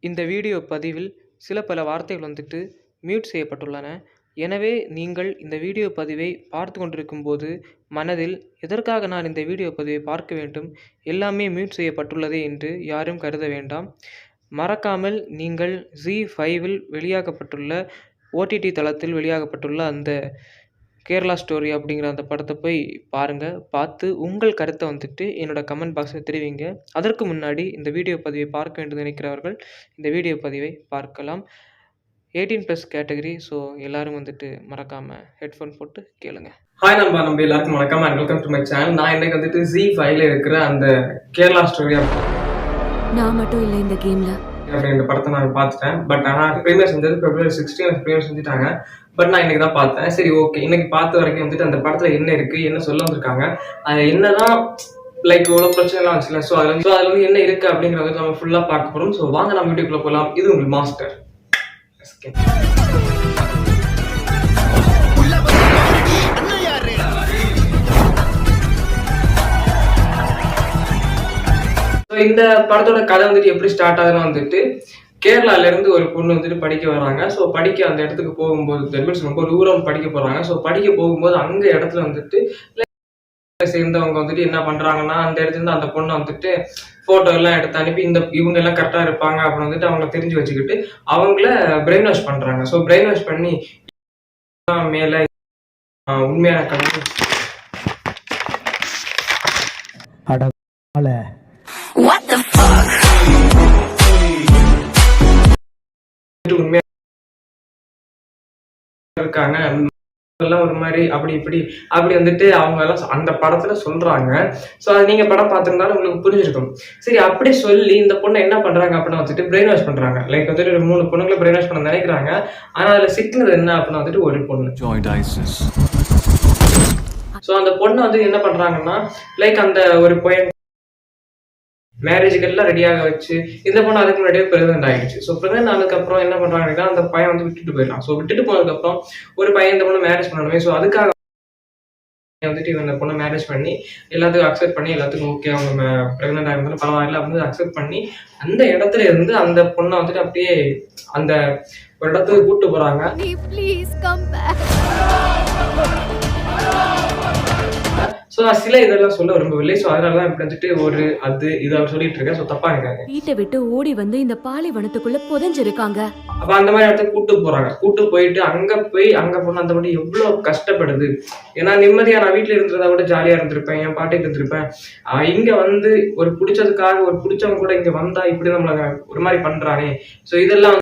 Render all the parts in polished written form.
இந்த வீடியோ பதிவில் சில பல வார்த்தைகள் மியூட் செய்யப்பட்டுள்ளன. எனவே நீங்கள் இந்த வீடியோ பதிவை பார்த்து கொண்டிருக்கும்போது மனதில் எதற்காக நான் இந்த வீடியோ பதிவை பார்க்க வேண்டும், எல்லாமே மியூட் செய்யப்பட்டுள்ளதே என்று யாரும் கருத வேண்டாம். மறக்காமல் நீங்கள் ZEE5இல் வெளியாகப்பட்டுள்ள OTT தளத்தில் வெளியாகப்பட்டுள்ள அந்த கேரளா ஸ்டோரி அப்படிங்கிற அந்த படத்தை போய் பாருங்கள். பார்த்து உங்கள் கருத்தை என்னோட கமெண்ட் பாக்ஸில் தெரிவிங்க. அதற்கு முன்னாடி இந்த வீடியோ பதிவை பார்க்க வேண்டும் நினைக்கிறவர்கள் இந்த வீடியோ பதிவை பார்க்கலாம். 18+ கேட்டகரி. ஸோ எல்லோரும் மறக்காமல் ஹெட்ஃபோன் போட்டு கேளுங்க. ஹாய் நம்ம எல்லாருக்கும் வணக்கம் and welcome to my channel. நான் இன்னைக்கு ZEE5ல இருக்கிற அந்த கேரளா ஸ்டோரி நான் மட்டும் இல்லை இந்த கேம்ல இந்த படத்தை நான் பார்த்துட்டேன். பட் ஆனால் ப்ரீமியர் செஞ்சது February 16 ப்ரீமியர் செஞ்சுட்டாங்க. பட் நான் இன்னைக்கு தான் பார்த்தேன். சரி, ஓகே, இன்னைக்கு பார்த்த வரைக்கும் அந்த படத்துல என்ன இருக்கு, என்ன சொல்ல வந்திருக்காங்க, அது என்னதான் லைக் இவ்வளோ பிரச்சனைலாம் வச்சுல. ஸோ அதில் என்ன இருக்கு அப்படிங்கிறத நம்ம ஃபுல்லாக பார்க்க போகிறோம். ஸோ வாங்க நம்ம வீடியோக்குள்ள போகலாம். இது உங்கள் மாஸ்டர். இந்த படத்தோட கதை எப்படி ஸ்டார்ட் ஆகுதுன்னா கேரளால இருந்து ஒரு பொண்ணு படிக்க வராங்க. ஸோ படிக்க அந்த இடத்துக்கு போகும்போது ரொம்ப தூரம் படிக்க போறாங்க. ஸோ படிக்க போகும்போது அங்க இடத்துல சேர்ந்தவங்க என்ன பண்றாங்கன்னா, அந்த இடத்துல இருந்து அந்த பொண்ணை போட்டோ எல்லாம் எடுத்து அனுப்பி இவங்க எல்லாம் கரெக்டா இருப்பாங்க அப்படின்னு அவங்கள தெரிஞ்சு வச்சுக்கிட்டு அவங்கள பிரெயின் வாஷ் பண்றாங்க. ஸோ பிரெயின் வாஷ் பண்ணி மேல உண்மையான கதை உண்மையா இருக்காங்க ஒரு மாதிரி அப்படி இப்படி அப்படி அவங்க எல்லாம் அந்த படத்துல சொல்றாங்க. சோ அது நீங்க படம் பார்த்திருந்தாலும் உங்களுக்கு புரிஞ்சிருக்கும். சரி, அப்படி சொல்லி இந்த பொண்ணை என்ன பண்றாங்க அப்படின்னா பிரெயின் வாஷ் பண்றாங்க. லைக் 3 பொண்ணுங்களை பிரெயின் வாஷ் பண்ண நினைக்கிறாங்க. ஆனா அதுல சிக்னது என்ன அப்படின்னா ஒரு பொண்ணு. சோ அந்த பொண்ணு என்ன பண்றாங்கன்னா, லைக் அந்த ஒரு பையன் மேரேஜுக்கு எல்லாம் ரெடியாக வச்சு இந்த பொண்ணு அதுக்கு முன்னாடியே பிரெக்னென்ட் ஆயிடுச்சு. ஸோ பிரெக்னென்ட் ஆனதுக்கப்புறம் என்ன பண்றாங்கன்னா, அந்த பையன் விட்டுட்டு போயிடலாம். ஸோ விட்டுட்டு போனதுக்கப்புறம் ஒரு பையன் இந்த பொண்ணு மேரேஜ் பண்ணணுமே. ஸோ அதுக்காக இவன் இந்த பொண்ணை மேரேஜ் பண்ணி எல்லாத்துக்கும் அக்செப்ட் பண்ணி எல்லாத்துக்கும் ஓகே, அவங்க பிரெக்னென்ட் ஆயிருந்தாலும் பரவாயில்ல அப்படின்னு அக்செப்ட் பண்ணி அந்த இடத்துல இருந்து அந்த பொண்ணை அப்படியே அந்த ஒரு இடத்துக்கு கூப்பிட்டு போறாங்க. ஸோ நான் சில இதெல்லாம் சொல்ல விரும்பவில்லை. ஸோ அதனாலதான் இப்படி ஒரு இதை சொல்லிட்டு இருக்கேன். ஸோ தப்பா இருக்காங்க. வீட்டை விட்டு ஓடி வந்து இந்த பாலைவனத்துக்குள்ள புதைஞ்சிருக்காங்க. அப்ப அந்த மாதிரி இடத்துக்கு கூட்டு போறாங்க. கூட்டு போயிட்டு அங்க போன அந்த மட்டும் எவ்வளவு கஷ்டப்படுது. ஏன்னா நிம்மதியா நான் வீட்டுல இருந்ததை விட ஜாலியா இருந்திருப்பேன், என் பாட்டுக்கு இருந்திருப்பேன். இங்க ஒரு பிடிச்சதுக்காக ஒரு பிடிச்சவங்க கூட இங்க வந்தா இப்படி நம்மள ஒரு மாதிரி பண்றானே. ஸோ இதெல்லாம்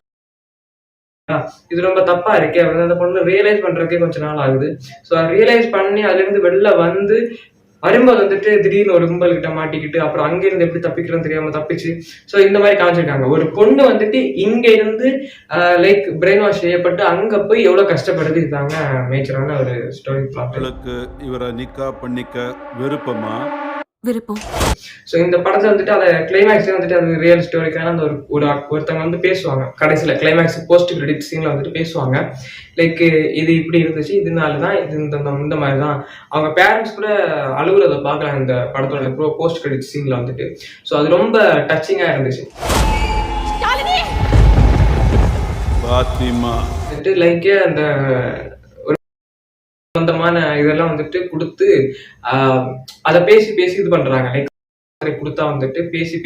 இது ரொம்ப தப்பா இருக்கே அப்படின்னு அந்த பொண்ணு ரியலைஸ் பண்றதுக்கே கொஞ்சம் நாள் ஆகுது. ஸோ ரியலைஸ் பண்ணி அதுல இருந்து வெளில வரும்போது திடீர்னு ஒரு கும்பல் கிட்ட மாட்டிக்கிட்டு அப்புறம் அங்க இருந்து எப்படி தப்பிக்கிறோம் தெரியாம தப்பிச்சு. ஸோ இந்த மாதிரி காமிச்சிருக்காங்க. ஒரு பொண்ணு இங்க இருந்து லைக் பிரெயின் வாஷ் செய்யப்பட்டு அங்க போய் எவ்வளவு கஷ்டப்படுது. இதுதாங்க மேஜரான ஒரு ஸ்டோரி பிளாட். இவரை நிக்கா பண்ணிக்க விருப்பமா? விருப்பம். ஸோ இந்த படத்துல அதை கிளைமேக்ஸ் அது ரியல் ஸ்டோரிக்கான அந்த ஒருத்தவங்க பேசுவாங்க. கடைசியில கிளைமேக்ஸ் போஸ்ட் கிரெடிட் சீன்ல பேசுவாங்க. லைக் இது இப்படி இருந்துச்சு, இதனாலதான் இது இந்த மாதிரிதான். அவங்க பேரண்ட்ஸ் கூட அழுகுறத பார்க்கலாம் இந்த படத்தோட போஸ்ட் கிரெடிட் சீன்ல ஸோ அது ரொம்ப டச்சிங்கா இருந்துச்சு. லைக் அந்த சொந்தமான இதெல்லாம் கொடுத்து அதை பேசி இது பண்றாங்க. லைக் கொடுத்தா பேசி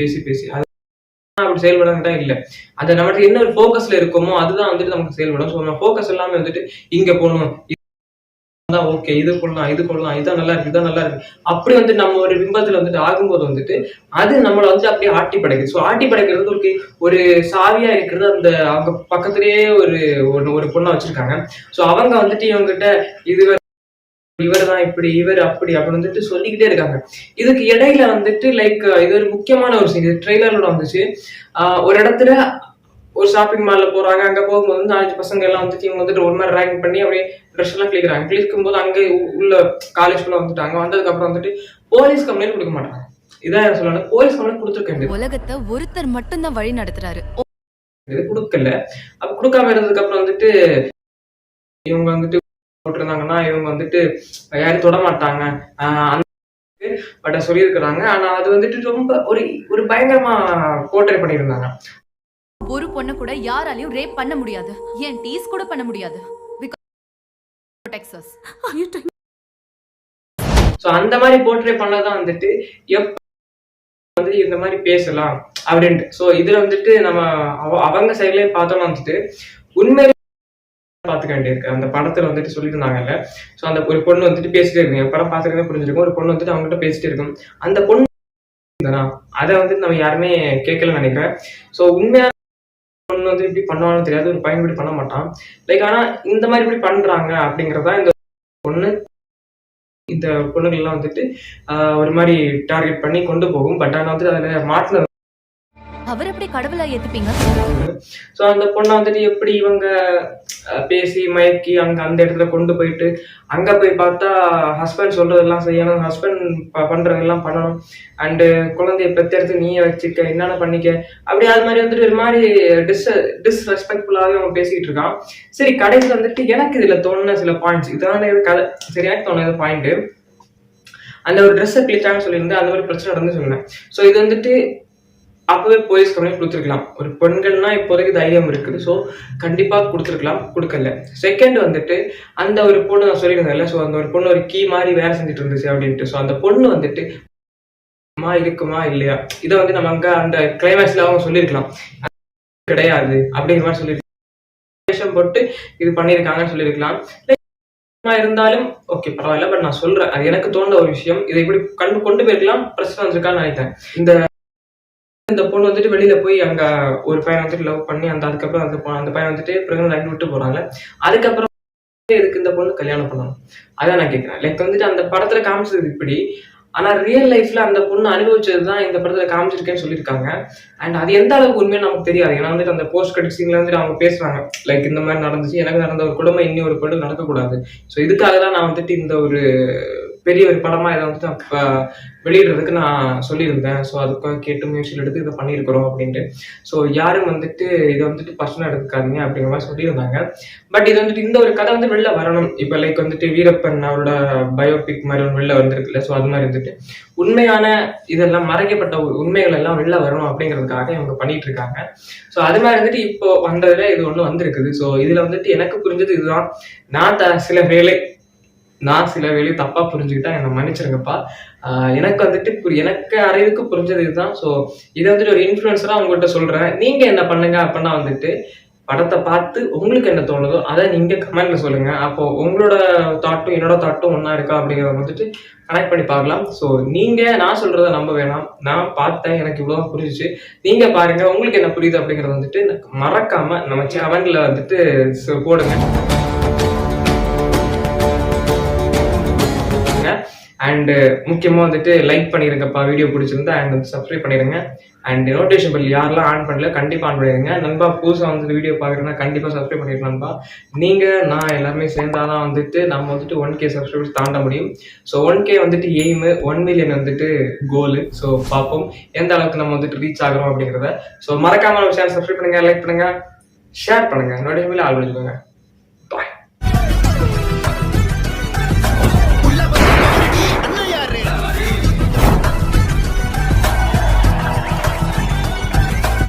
அப்படி செயல்படாம இல்ல. அந்த நமக்கு என்ன ஒரு போக்கஸ்ல இருக்குமோ அதுதான் நமக்கு செயல்படும். ஸோ நம்ம போக்கஸ் எல்லாமே இங்க போகணும், ஓகே, இது கொள்ளலாம் இதான் நல்லா இருக்கு, இதான் நல்லா இருக்கு. அப்படி நம்ம ஒரு பிம்பத்துல ஆகும்போது அது நம்மள அப்படியே ஆட்டி படைக்குது. ஸோ ஆட்டி படைக்கிறது ஒரு சாவியா இருக்கிறது அந்த அவங்க பக்கத்திலேயே ஒரு பொண்ணை வச்சிருக்காங்க. ஸோ அவங்க இவங்ககிட்ட இவர் தான் இப்படி, இவர் அப்படி அப்படின்னு சொல்லிக்கிட்டே இருக்காங்க. இதுக்கு இடையில லைக் இது ஒரு முக்கியமான ஒரு சீன். ட்ரெய்லரோட வந்துச்சு. ஒரு இடத்துல ஒரு ஷாப்பிங் மால்ல போறாங்க. அங்க போகும்போது 5 பசங்க எல்லாம் இவங்க ஒரு மாதிரி ரேங்க் பண்ணி அப்படியே ட்ரெஸ் எல்லாம் கிளிக்கிறாங்க. கிளிக்கும் போது அங்கே உள்ள காலேஜ்குள்ள வந்துட்டாங்க. வந்ததுக்கு அப்புறம் போலீஸ் கம்ப்ளைண்ட் கொடுக்க மாட்டாங்க. இதான் சொல்லணும், போலீஸ் கம்ப்ளைண்ட் கொடுத்துருக்காங்க. உலகத்தை ஒருத்தர் மட்டும் தான் வழி நடத்துறாரு. இது கொடுக்கல. அப்ப கொடுக்காம இருந்ததுக்கு அப்புறம் இவங்க போட்டிருந்தாங்கன்னா இவங்க யாரும் தொட மாட்டாங்க பட் சொல்லியிருக்கிறாங்க. ஆனா அது ரொம்ப ஒரு பயங்கரமா போர்ட்ரே பண்ணியிருந்தாங்க. ஒரு பொண்ணை கூட யாராலையும் ரேப் பண்ண முடியாது, ஏன் டீஸ் கூட பண்ண முடியாது. Texas. ஸோ அந்த மாதிரி போர்ட்ரே பண்ணதான் வந்துட்டு வந்து இந்த மாதிரி பேசலாம் அப்படின்ட்டு. ஸோ இதுல வந்துட்டு நம்ம அவங்க சைட்லயே பார்த்தோம்னா வந்துட்டு உண்மையிலே பார்த்துக்க வேண்டியிருக்கு. அந்த படத்துல வந்துட்டு சொல்லியிருந்தாங்கல்ல, ஸோ அந்த ஒரு பொண்ணு வந்துட்டு பேசிட்டே இருக்குங்க, படம் பார்த்துருக்கே புரிஞ்சிருக்கும். ஒரு பொண்ணு வந்துட்டு அவங்ககிட்ட பேசிட்டே இருக்கும், அந்த பொண்ணு அதை வந்துட்டு நம்ம யாருமே கேட்கலன்னு நினைக்கிறேன். ஸோ உண்மையான பொண்ணு வந்து இப்படி பண்ணுவான்னு தெரியாது, ஒரு பையன் இப்படி பண்ண மாட்டான். லைக் ஆனா இந்த மாதிரி இப்படி பண்றாங்க அப்படிங்கறதா இந்த பொண்ணு, இந்த பொண்ணுகள்லாம் வந்துட்டு ஒரு மாதிரி டார்கெட் பண்ணி கொண்டு போகும். பட் ஆனா வந்து அதுல மாட்டின அவர் எப்படி கடவுளா ஏத்துப்பீங்க? ஸோ அந்த பொண்ணை வந்துட்டு எப்படி இவங்க பேசி மயக்கி அந்த இடத்துல கொண்டு போயிட்டு அங்க போய் பார்த்தா ஹஸ்பண்ட் சொல்றதெல்லாம் செய்யணும், ஹஸ்பண்ட் பண்றதெல்லாம் பண்ணணும், அண்டு குழந்தைய பெற்றெடுத்து நீயே வச்சுக்க, என்னென்ன பண்ணிக்க, அப்படி அது மாதிரி வந்துட்டு ஒரு மாதிரி டிஸ்ரெஸ்பெக்ட்ஃபுல்லாவே அவங்க பேசிக்கிட்டு இருக்கான். சரி, கடைசியில் வந்துட்டு எனக்கு இதுல தோணுன சில பாயிண்ட்ஸ், இதான கதை. சரி, எனக்கு தோணுது பாயிண்ட், அந்த ஒரு ட்ரெஸ்ஸை கிழிச்சாங்கன்னு சொல்லியிருந்தேன், அந்த மாதிரி பிரச்சனை நடந்து சொன்னேன். ஸோ இது வந்துட்டு அப்பவே போலீஸ் கம்ப்ளைண்ட் கொடுத்துருக்கலாம். ஒரு பெண்கள்னா இப்போதைக்கு தைரியம் இருக்குது, ஸோ கண்டிப்பா கொடுத்துருக்கலாம், கொடுக்கல. செகண்ட் வந்துட்டு அந்த ஒரு பொண்ணு நான் சொல்லியிருந்தேன்ல, ஸோ அந்த ஒரு பொண்ணு ஒரு கீ மாதிரி வேலை செஞ்சுட்டு இருந்துச்சு அப்படின்ட்டு. ஸோ அந்த பொண்ணு வந்துட்டு இருக்குமா இல்லையா, இதை வந்து நம்ம அங்க அந்த கிளைமேக்ஸ்ல அவங்க சொல்லியிருக்கலாம், கிடையாது அப்படிங்கிற மாதிரி சொல்லியிருக்கலாம், போட்டு இது பண்ணியிருக்காங்கன்னு சொல்லியிருக்கலாம். இருந்தாலும் ஓகே பரவாயில்ல, பட் நான் சொல்றேன், அது எனக்கு தோன்ற ஒரு விஷயம். இதை இப்படி கொண்டு போயிருக்கலாம், பிரச்சனை வந்திருக்கான்னு நினைக்கிறேன். இந்த பொண்ணு வந்துட்டு வெளியில போய் அங்க ஒரு பையன் வந்துட்டு லவ் பண்ணி அதுக்கப்புறம் அந்த பையன் வந்துட்டு பிரெக்னன்ட் ஆகி விட்டு போறாங்க. அதுக்கப்புறம் எதுக்கு இந்த பொண்ணு கல்யாணம் பண்ணணும், அதான் நான் கேட்கிறேன். லைக் வந்துட்டு அந்த படத்துல காமிச்சது இப்படி, ஆனா ரியல் லைஃப்ல அந்த பொண்ணு அனுபவிச்சதுதான் இந்த படத்துல காமிச்சிருக்கேன்னு சொல்லியிருக்காங்க. அண்ட் அது எந்த அளவுக்கு உண்மையை நமக்கு தெரியாது. ஏன்னா வந்துட்டு அந்த போஸ்ட் கிரெடிட் சீன்ல வந்துட்டு அவங்க பேசுறாங்க, லைக் இந்த மாதிரி நடந்துச்சு, எனக்கு நடந்த ஒரு குடும்பம் இன்னும் ஒரு பொண்ணு நடக்கக்கூடாது. ஸோ இதுக்காக தான் நான் வந்துட்டு இந்த ஒரு பெரிய ஒரு படமா இதை வந்துட்டு வெளியிடுறதுக்கு நான் சொல்லியிருந்தேன். ஸோ அதுக்காக கேட்டு முயற்சியில் எடுத்து இதை பண்ணியிருக்கிறோம் அப்படின்ட்டு. ஸோ யாரும் வந்துட்டு இதை வந்துட்டு பர்சனலாக எடுத்துக்காதீங்க அப்படிங்கிற மாதிரி சொல்லியிருந்தாங்க. பட் இது வந்துட்டு இந்த ஒரு கதை வந்து வெளில வரணும். இப்போ லைக் வந்துட்டு வீரப்பன் அவரோட பயோபிக் மாதிரி ஒன்று வெளில வந்திருக்குல்ல, ஸோ அது மாதிரி வந்துட்டு உண்மையான இதெல்லாம் மறைக்கப்பட்ட உண்மைகள் எல்லாம் வெளில வரணும் அப்படிங்கிறதுக்காக இவங்க பண்ணிட்டு இருக்காங்க. ஸோ அது மாதிரி வந்துட்டு இப்போ வந்ததுல இது ஒன்று வந்திருக்குது. ஸோ இதுல வந்துட்டு எனக்கு புரிஞ்சது இதுதான். நான் சில வேலை தப்பா புரிஞ்சுக்கிட்டா என்னை மன்னிச்சிருங்கப்பா. எனக்கு வந்துட்டு எனக்கு அறிவுக்கு புரிஞ்சது இதுதான். ஸோ இதை வந்துட்டு ஒரு இன்ஃப்ளூயன்சரா உங்கள்கிட்ட சொல்றேன். நீங்க என்ன பண்ணுங்க அப்படின்னா வந்துட்டு படத்தை பார்த்து உங்களுக்கு என்ன தோணுதோ அதை நீங்க கமெண்ட்ல சொல்லுங்க. அப்போ உங்களோட தாட்டும் என்னோட தாட்டும் ஒன்னா இருக்கா அப்படிங்கிறத வந்துட்டு கனெக்ட் பண்ணி பார்க்கலாம். ஸோ நீங்க நான் சொல்றதை நம்ப வேணாம், நான் பார்த்தேன், எனக்கு இவ்வளவு புரிஞ்சிச்சு, நீங்க பாருங்க உங்களுக்கு என்ன புரியுது அப்படிங்கறத வந்துட்டு மறக்காம நம்ம கமெண்ட்ல வந்துட்டு போடுங்க. அண்ட் முக்கியமாக வந்துட்டு லைக் பண்ணிருங்கப்பா வீடியோ பிடிச்சிருந்தா, அண்ட் வந்து சப்ஸ்கிரைப் பண்ணிடுங்க. அண்ட் நோட்டிஃபிகேஷன் பெல் யாரெல்லாம் ஆன் பண்ணல கண்டிப்பாக ஆன் பண்ணிடுங்க. நண்பா புதுசாக வந்து வீடியோ பார்க்குறேன்னா கண்டிப்பாக சப்ஸ்கிரைப் பண்ணிடுங்க நண்பா. நீங்கள் நான் எல்லாருமே சேர்ந்தாதான் வந்துட்டு நம்ம வந்துட்டு 1K சப்ஸ்கிரைபர்ஸ் தாண்ட முடியும். ஸோ 1K வந்துட்டு எய்மு, 1 மில்லியன் வந்துட்டு கோலு. ஸோ பார்ப்போம் எந்த அளவுக்கு நம்ம வந்துட்டு ரீச் ஆகிறோம் அப்படிங்கிறத. ஸோ மறக்காம நம்ம சேனல் சப்ஸ்கிரைப் பண்ணுங்க, லைக் பண்ணுங்க, ஷேர் பண்ணுங்க, நோட்டிஃபிகேஷன் ஆல் பண்ணிக்கோங்க.